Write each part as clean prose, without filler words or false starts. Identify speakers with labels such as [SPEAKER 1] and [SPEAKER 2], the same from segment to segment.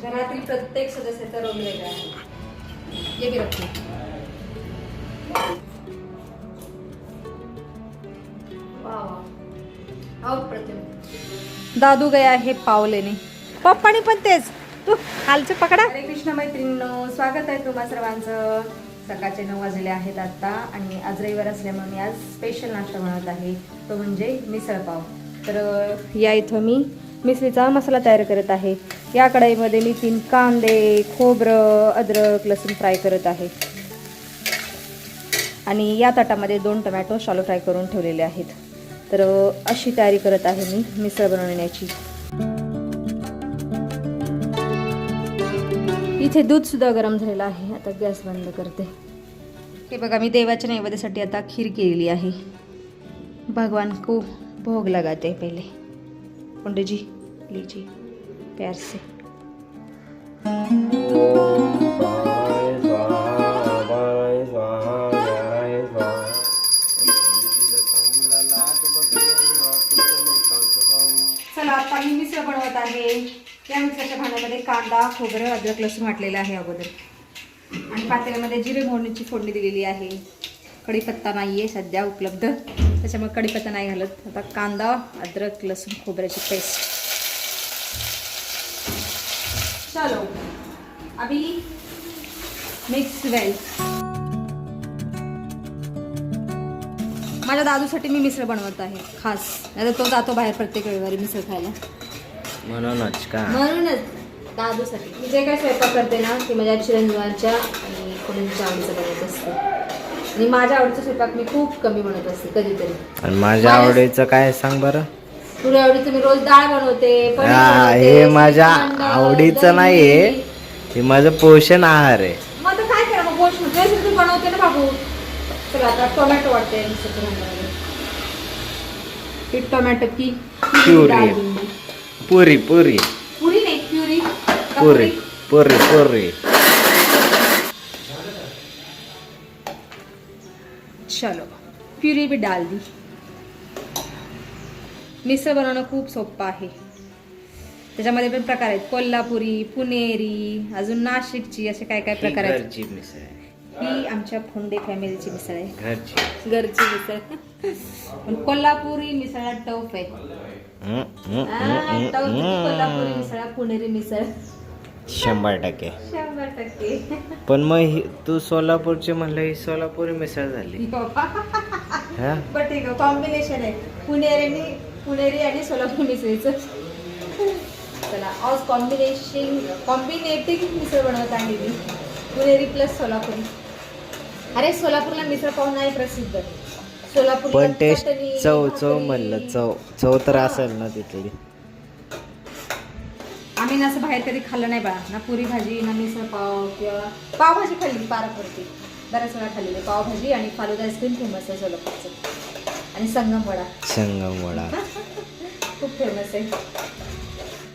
[SPEAKER 1] घरातील प्रत्येक सदस्याचा रोल वेगळा आहे. ये भी रखो. अप्रतिम. दादू गया आहे पाव लेने. पप्पानी पण तेच. तू खालचं पकडा. हरे कृष्ण मैत्रिणींनो, स्वागत आहे तुम्हा सर्वांचं. सकाळचे 9 वाजले आहेत आता आणि आज रविवार असल्यामुळे मी आज स्पेशल नाश्ता बनवत आहे, तो म्हणजे मिसळ पाव. तर या इथं मी मिसळीचा मसाला तयार करत आहे. या कढईमध्ये मी 3 कांदे, खोबरं, अद्रक, लसूण फ्राय करत आहे आणि या ताटामध्ये 2 टोमॅटो शॅलो फ्राय करून ठेवलेले आहेत. तर अशी तयारी करत आहे मी मिसळ बनवण्याची. इथे दूध सुद्धा गरम झालेलं आहे. आता गॅस बंद करते. हे बघा, मी देवाच्या नैवेद्यासाठी आता खीर केलेली आहे. भगवान को भोग लगाते पहिले. पंडित जी लीजिए प्यार से. चला आता मी मिसळ बनवत आहे. या मिसळच्या भांड्यामध्ये कांदा, खोबरं, अद्रक, लसूण वाटलेलं आहे अगोदर आणि पातेल्यामध्ये जिरे मोहरीची फोडणी दिलेली आहे. कढीपत्ता नाही आहे सध्या उपलब्ध, त्याच्यामुळे कढीपत्ता नाही घालत. आता कांदा, अद्रक, लसूण, खोबऱ्याची पेस्ट. चलो अभी मिक्स वेल. माझ्या दादूसाठी मी मिसळ बनवत आहे खास, नाही तर तो जातो बाहेर प्रत्येक रविवारी मिसळ खायला.
[SPEAKER 2] म्हणूनच
[SPEAKER 1] दादूसाठी मी जे काय स्वयंपाक करते ना ते माझ्या चिरंजीवांच्या आणि कोणीच्या आवडीचं बनवत असते आणि माझ्या आवडीचा स्वयंपाक मी खूप कमी बनवत असते कधीतरी.
[SPEAKER 2] आणि माझ्या आवडीचं काय सांग बरं?
[SPEAKER 1] तुझ्या आवडीचं मी रोज डाळ बनवते.
[SPEAKER 2] हे माझ्या आवडीचं नाहीये, हे माझं पोषण आहार आहे.
[SPEAKER 1] मग आता काय करा, मग गोष्ट रेसिपी बनवते ना बाबू. चला आता टोमॅटो वाटते. टोमॅटो की
[SPEAKER 2] प्युरी. पुरी पुरी
[SPEAKER 1] पुरी नाही प्युरी.
[SPEAKER 2] पुरी पुरी पुरी.
[SPEAKER 1] चलो प्युरी भी डाल दी. मिसळ बनवणं खूप सोपं आहे. त्याच्यामध्ये पण प्रकार आहेत, कोल्हापुरी, पुणेरी, अजून नाशिकची, असे काय काय प्रकार आहेत.
[SPEAKER 2] घरची मिसळ आहे.
[SPEAKER 1] ही आमच्या फोंडे फॅमिलीची मिसळ आहे.
[SPEAKER 2] घरची
[SPEAKER 1] मिसळ. पण कोल्हापुरी मिसळ टफ आहे. कोल्हापुरी मिसळ, पुणेरी मिसळ
[SPEAKER 2] 100%.
[SPEAKER 1] 100%.
[SPEAKER 2] पण मग तू सोलापूरची म्हणलं, ही सोलापुरी मिसळ झाली.
[SPEAKER 1] पण ठीक आहे, कॉम्बिनेशन आहे पुणेरी आणि सोलापूर मिसळीचं. चला आज कॉम्बिनेटिंग मिसळ बनवत आहे मी, पुणेरी प्लस सोलापुरी. अरे सोलापूरला मिसळ पाव नाही प्रसिद्ध. सोलापूर
[SPEAKER 2] पण टेस्ट चव म्हणलं, चव तर असेल ना तिथली.
[SPEAKER 1] आम्ही ना असं बाहेर कधी खाल्लं नाही बाळा, ना पुरी भाजी ना मिसळ पाव किंवा पावभाजी खाल्ली पारापुरती. बऱ्याच वेळा खाल्लेली पावभाजी आणि फालुदा आईस्क्रीम फेमस आहे सोलापूरचं. आणि संगम वडा खूप फेमस आहे.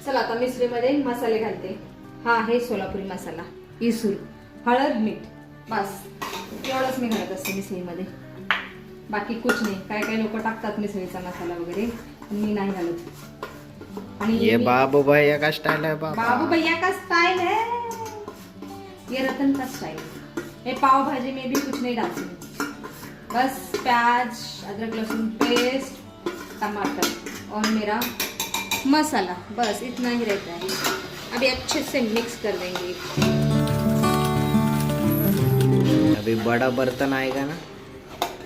[SPEAKER 1] चला आता मिसळीमध्ये मसाले घालते. हा आहे सोलापुरी मसाला, इसूर, हळद, मीठ, बस एवढंच मी घालत असते मिसळीमध्ये. बाकी कुछ नाही. काय काय लोक टाकतात मिसळीचा मसाला वगैरे, मी नाही घालत. आणि
[SPEAKER 2] ये बाबू भैया का स्टाइल है.
[SPEAKER 1] बाबू भैया का स्टाइल है, ये रतन का स्टाइल. ये पाव भाजी में भी कुछ नहीं डालती, बस प्याज, अदरक, लहसुन पेस्ट, टमाटर और मेरा मसाला, बस इतना ही रहता है. अभी अच्छे से मिक्स कर देंगे.
[SPEAKER 2] अभी बड़ा बर्तन आएगा ना.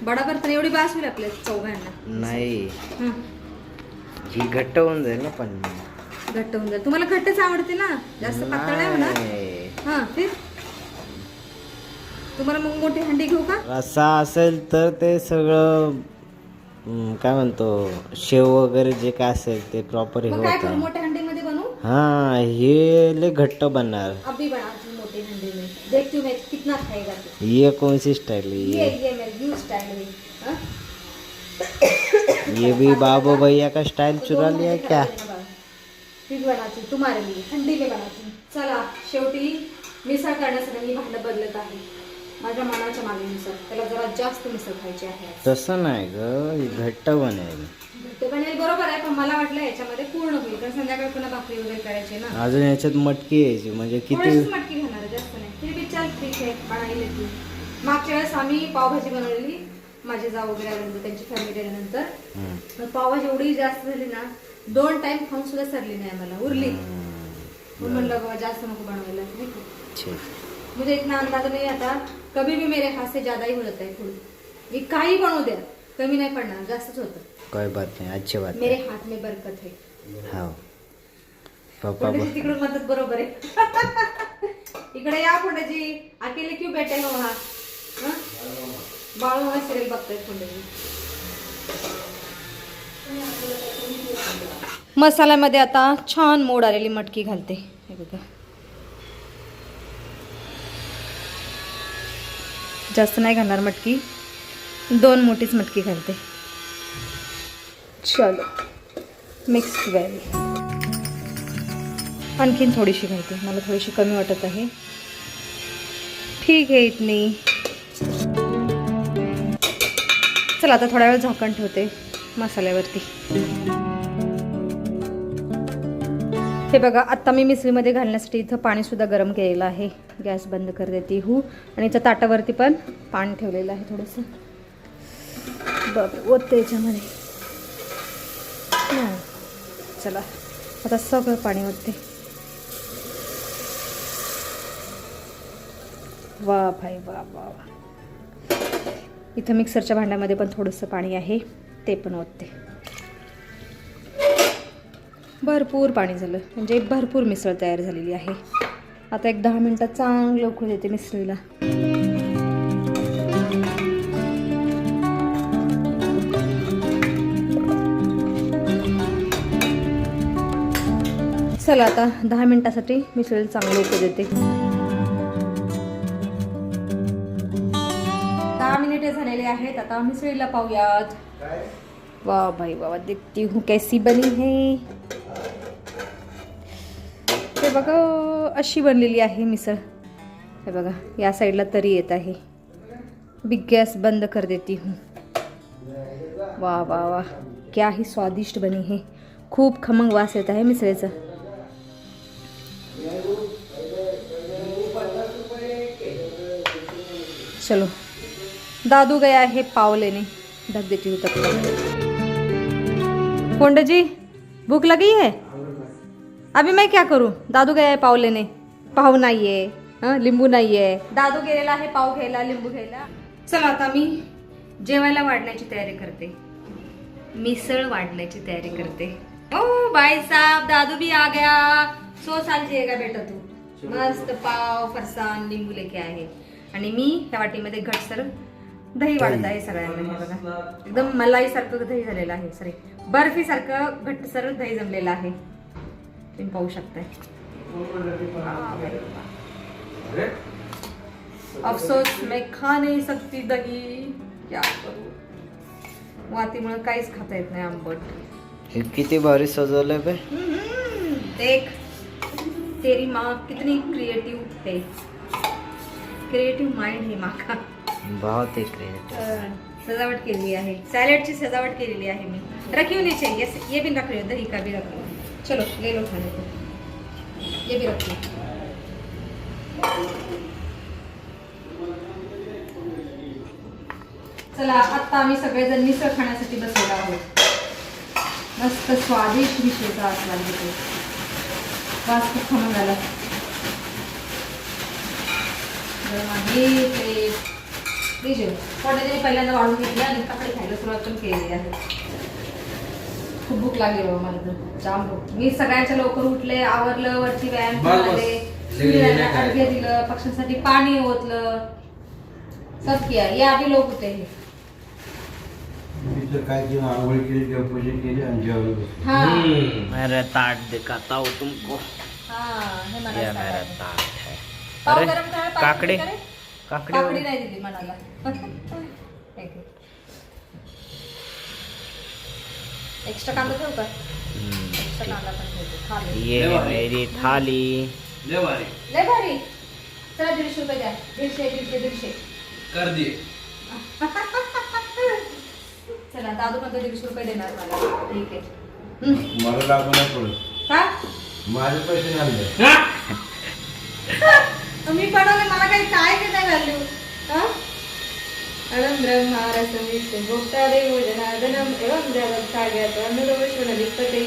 [SPEAKER 1] बडा बर्तन एवढी बास होईल आपल्या चौघांना.
[SPEAKER 2] नाही, ही घट्ट होऊन जाईल ना. पण
[SPEAKER 1] घट्ट होऊन जाईल. तुम्हाला घट्टच आवडते ना, जास्त पातळ नाही होणार. हा फिर तुम्हाला मग मोठी हंडी घेऊ का?
[SPEAKER 2] रस्सा असेल तर ते सगळं काय म्हणतो, शेव वगैरे जे काय असेल ते प्रॉपर
[SPEAKER 1] मग काय करू, मोठ्या हंडीमध्ये बनवू?
[SPEAKER 2] हा, हे लय घट्ट बनणार.
[SPEAKER 1] अभी बनाती हूँ मोटी हंडी में, देखती हूँ मैं कितना खाएगा तू.
[SPEAKER 2] ये कौन सी स्टाइल है?
[SPEAKER 1] ये मेरी न्यू स्टाइल है. हाँ?
[SPEAKER 2] ये भी बाबू भैया का स्टाइल चुरा लिया है क्या?
[SPEAKER 1] फिर बनाती हूँ तुम्हारे लिए, हंडी में बनाती हूँ. चला शेवटी मिसळ करण्यासाठी मी भांडं बदलत आहे. माझ्या मनाच्या मागणीनुसार त्याला जरा जास्त मिसळ खायची आहे.
[SPEAKER 2] तसं नाही ग, घट्ट बनेल.
[SPEAKER 1] ते बनेल बरोबर आहे, पण मला वाटलं याच्यामध्ये पूर्ण होईल कारण संध्याकाळी पुन्हा भाकरी वगैरे करायची ना.
[SPEAKER 2] अजून याच्यात मटकी यायची म्हणजे किती.
[SPEAKER 1] थोडीशीच मटकी घेणार आहे, जास्त नाही. तरी बी चाल ठीक आहे, बनायला ती. मागच्या वेळेस आम्ही पावभाजी बनवलेली, माझे जाऊ वगैरे आल्यानंतर त्यांची फॅमिली आल्यानंतर पावभाजी एवढी जास्त झाली ना, 2 टाइम खाऊन सुद्धा सरली नाही मला, उरली. मग म्हणलं बाबा जास्त नको बनवायला, नाही का. मुझे इतना अंदाज नहीं आता, कभी भी मेरे हाथ से ज्यादा ही हो जाता है फूड. मी काही बनवू द्या, कमी नाही पडणार, जास्तच होतं.
[SPEAKER 2] कोई बात नाही, अच्छी बात
[SPEAKER 1] मेरे हाथ में बरकत है.
[SPEAKER 2] हो पप्पा
[SPEAKER 1] तिकडून म्हणतात बरोबर आहे. इकडे या पुंडजी, अकेले क्यों बैठे हो हा. बाळू मला सिरियल बघताय पुंडजी. मसाल्यामध्ये आता छान मोड आलेली मटकी घालते. हे बघा, जास्त नाही घालणार मटकी, 2 मोठीच मटकी घालते. चलो मिक्स वेल. आणखीन थोडीशी घालते, मला थोडीशी कमी वाटत आहे. ठीक आहे इतनी. चला आता थोडा वेळ झाकण ठेवते मसाल्यावरती. हे बघा, आत्ता मी मिसळीमध्ये घालण्यासाठी इथं पाणीसुद्धा गरम केलेलं आहे. गॅस बंद कर देते हूँ. आणि इथं ताटावरती पण पाणी ठेवलेलं आहे थोडंसं. बघ ओतते याच्यामध्ये. चला आता सगळं पाणी ओतते. वा भाई वा वा. इथं मिक्सरच्या भांड्यामध्ये पण थोडंसं पाणी आहे, ते पण ओतते. भरपूर पाणी झालं, म्हणजे भरपूर मिसळ तयार झालेली आहे. आता एक 10 मिनिटात चांगलं उकळू देते मिसळीला. चला आता 10 मिनिटासाठी मिसळीला चांगलं उकळू देते. 10 मिनिटे झालेले आहेत. आता मिसळीला पाहूयात. वाह भाई वाह, देखती हूँ कैसी बनी है. हे बघा, अशी बनलेली आहे मिसळ. हे बघा, या साईडला तरी येत आहे. बिग गॅस बंद कर देती हूँ. वाह वाह वाह, क्या ही स्वादिष्ट बनी है. खूप खमंग वास येत आहे मिसळीचा. चलो दादू गया है पाव लेने, ढक देती हूँ तब तक. कोंड जी भूख लगी है, अभी मैं क्या करूँ. दादू गया है पाव लेने, पाव नाही आहे, लिंबू नाही आहे. दादू गेलेला आहे पाव घ्यायला, लिंबू घ्यायला. चला आता मी जेवायला वाढण्याची तयारी करते, मिसळ वाढण्याची तयारी करते. ओ भाई साहब, दादू भी आ गया. 100 साल जिएगा बेटा तू. मस्त पाव फरसाण लिंबू लेके आहे. आणि मी ह्या वाटीमध्ये घटसर दही वाढत आहे सगळ्यांना. हे बघा, एकदम मलाई सारखं दही झालेलं आहे, सॉरी बर्फी सारखं घट्टसर दही जमलेलं आहे. तुम्ही पाहू शकताय. अफसोस मैं खा नहीं सकती दही, क्या करू. वातीमुळे काहीच खाता येत नाही आंबट.
[SPEAKER 2] हे किती भारी सजवलंय बे.
[SPEAKER 1] देख तेरी माँ कितनी क्रिएटिव है. क्रिएटिव माइंड है माँ का.
[SPEAKER 2] बहुत ही क्रिएटिव.
[SPEAKER 1] सजावट केली आहे, सॅलेडची सजावट केलेली आहे मी. रखी होनी चाहिए, ये भी रख रही हो, दही का भी रख लो. चलो ले लो खाने को, ये भी रख लो. चला आता आम्ही सगळेजण मिसळ खाण्यासाठी बसलेलो आहोत. मस्त स्वादिष्ट मिसळचा आस्वाद घेतो. वास खूप खमंग आला. पहिल्यांदा वाढून घेतले आणि कपडे खायला सुरुवात पण केलेली आहे. खूप भूक लागली बाबा मला तर, जाम भूक. मी सगळ्यांच्या लवकर उठले, आवरलं, वरची व्यायाम केले, अर्घ्य दिलं, पक्ष्यांसाठी पाणी ओतलं, सब किया. ये आधी लोक होते हे.
[SPEAKER 3] काय की आंघोळ केली, देवपूजा केली आणि जेवण.
[SPEAKER 2] मेरा ताट दिखाता हूँ तुमको.
[SPEAKER 1] हे मला
[SPEAKER 2] ये मेरा ताट है.
[SPEAKER 1] पाव
[SPEAKER 2] अरे
[SPEAKER 1] गरम करा,
[SPEAKER 2] काकडी
[SPEAKER 1] करे?
[SPEAKER 2] काकडी
[SPEAKER 1] काकडी नाही दिली मनाला. एक्स्ट्रा कांदा ठेवू का. एक्स्ट्रा कांदा पण ठेवते. थाली.
[SPEAKER 2] ये है मेरी थाली.
[SPEAKER 1] लय भारी. चला 150 रुपये द्या. 150 150 150.
[SPEAKER 3] कर दे.
[SPEAKER 1] चला दादू म्हणतो 150 रुपये देणार मला. ठीक आहे.
[SPEAKER 3] मला लागू नाही पडत.
[SPEAKER 1] का
[SPEAKER 3] माझे पैसे आणले.
[SPEAKER 1] मी बनवले मला काही काय की नाही व्हॅल्यू. अळम ब्रह्मारसमित भोक्तादे भोजनादनम एवं देवकार्यात अनुरोषणलिप्तते.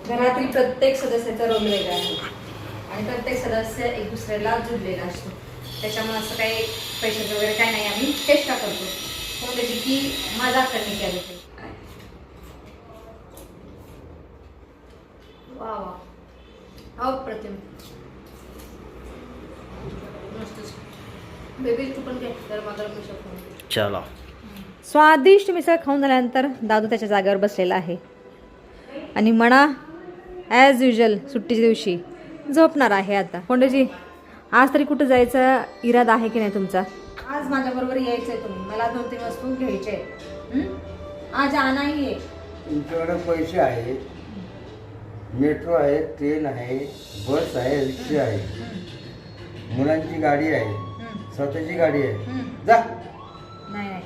[SPEAKER 1] घरातील प्रत्येक सदस्याचा रोल वेगळा आहे आणि प्रत्येक सदस्य एक दुसऱ्याला जुळलेला असतो. त्याच्यामुळे असं काही पैशाचं वगैरे काय नाही. आम्ही चेष्टा करतो पण त्याची की मजाक करणे केली ते. वा वा अप्रतिम. मस्तच. बेबी तू पण घे तर मला मिसळ खाऊन.
[SPEAKER 2] चलो.
[SPEAKER 1] स्वादिष्ट मिसळ खाऊन झाल्यानंतर दादू त्याच्या जागेवर बसलेला आहे आणि म्हणा ॲज युजल सुट्टीच्या दिवशी झोपणार आहे. आता कोंडजी आज तरी कुठं जायचा इरादा आहे की नाही तुमचा? आज माझ्याबरोबर यायचं आहे तुम्ही. मला 2-3 वस्तू घ्यायच्या आहेत. आज आणाही आहे.
[SPEAKER 3] तुमच्याकडे पैसे आहेत, मेट्रो आहे, ट्रेन आहे, बस आहे, रिक्षा आहे, मुलांची गाडी आहे, स्वतःची गाडी आहे. जा.
[SPEAKER 1] नाही नाही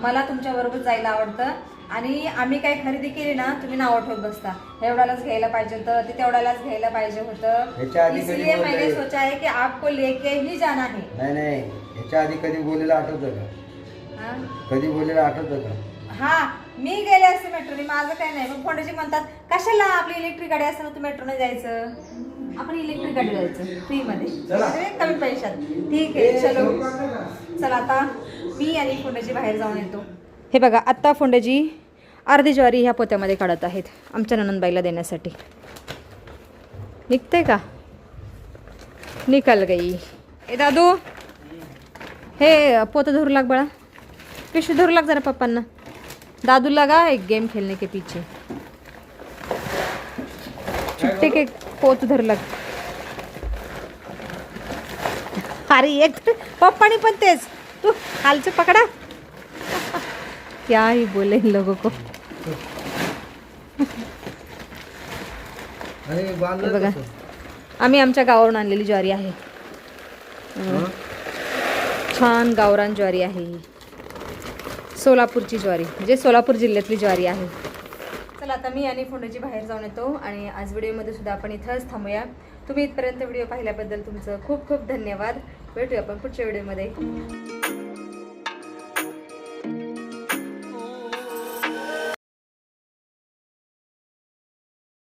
[SPEAKER 1] मला तुमच्याबरोबर जायला आवडतं आणि आम्ही काही खरेदी केली ना तुम्ही नाव ठेवत बसता. एवढ्यालाच घ्यायला पाहिजे होतं ते तेवढ्यालाच घ्यायला पाहिजे
[SPEAKER 3] ह्याच्या
[SPEAKER 1] होतं.
[SPEAKER 3] आधी कधी
[SPEAKER 1] इसलिए मैंने
[SPEAKER 3] बोलले?
[SPEAKER 1] सोचा है कि आपको लेके ही जाना है.
[SPEAKER 3] नाही ह्याच्या आधी कधी बोलेलं आठवतं का?
[SPEAKER 1] हा?
[SPEAKER 3] कधी बोलेलं आठवतं का?
[SPEAKER 1] हा मी गेले असते मेट्रोने माझं काही नाही. पण फोंडेजी म्हणतात कशाला आपली इलेक्ट्रिक गाडी असताना तू मेट्रोने जायचं. आपण इलेक्ट्रिक गाडी जायचं फ्री मध्ये कमी पैशात. ठीक आहे चलो. चला आता मी आणि फोंडेजी बाहेर जाऊन येतो. हे बघा आत्ता फोंडेजी अर्धी ज्वारी ह्या पोत्यामध्ये काढत आहेत आमच्या ननंदबाईला देण्यासाठी. निघते का? निकाल गई. ए दादू हे पोतं धरू लाग बाळा. पिशवी धरू लाग जरा पप्पांना. दादू लगा एक गेम खेलने के पीछे. छुट्टी के पोत धरू लाग. अरे एक पप्पानी पण तेच तू खालचे पकडा. क्या ही बोले इन लोगों को. हे बघा आम्ही आमच्या गावावरून आणलेली ज्वारी आहे. छान गावरान ज्वारी आहे ही. सोलापूरची ज्वारी म्हणजे सोलापूर जिल्ह्यातली ज्वारी आहे. चला आता मी आणि फोंडेजी बाहेर जाऊन येतो आणि आज व्हिडिओमध्ये सुद्धा आपण इथंच थांबूया. तुम्ही इथपर्यंत व्हिडिओ पाहिल्याबद्दल तुमचं खूप खूप धन्यवाद. भेटूया आपण पुढच्या व्हिडिओमध्ये.